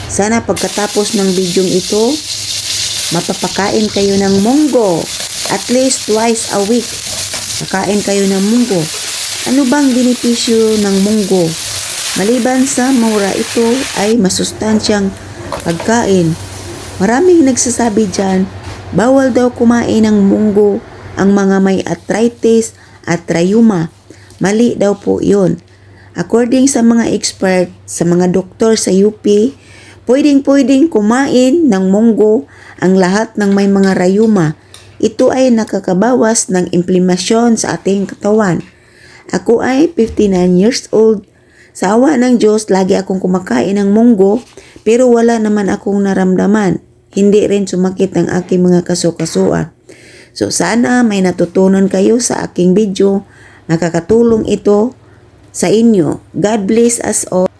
Sana pagkatapos ng bidyong ito, mapapakain kayo ng munggo. At least twice a week, pakain kayo ng munggo. Ano bang benepisyo ng munggo? Maliban sa mura, ito ay masustansyang pagkain. Maraming nagsasabi dyan, bawal daw kumain ng munggo ang mga may arthritis at rheuma. Mali daw po yun. According sa mga expert, sa mga doktor sa UP, pwedeng kumain ng munggo ang lahat ng may mga rheuma. Ito ay nakakabawas ng inflamasyon sa ating katawan. Ako ay 59 years old. Sa awa ng Diyos, lagi akong kumakain ng munggo, pero wala naman akong naramdaman. Hindi rin sumakit ang aking mga kasukasuan. So sana may natutunan kayo sa aking video. Nakakatulong ito sa inyo. God bless us all.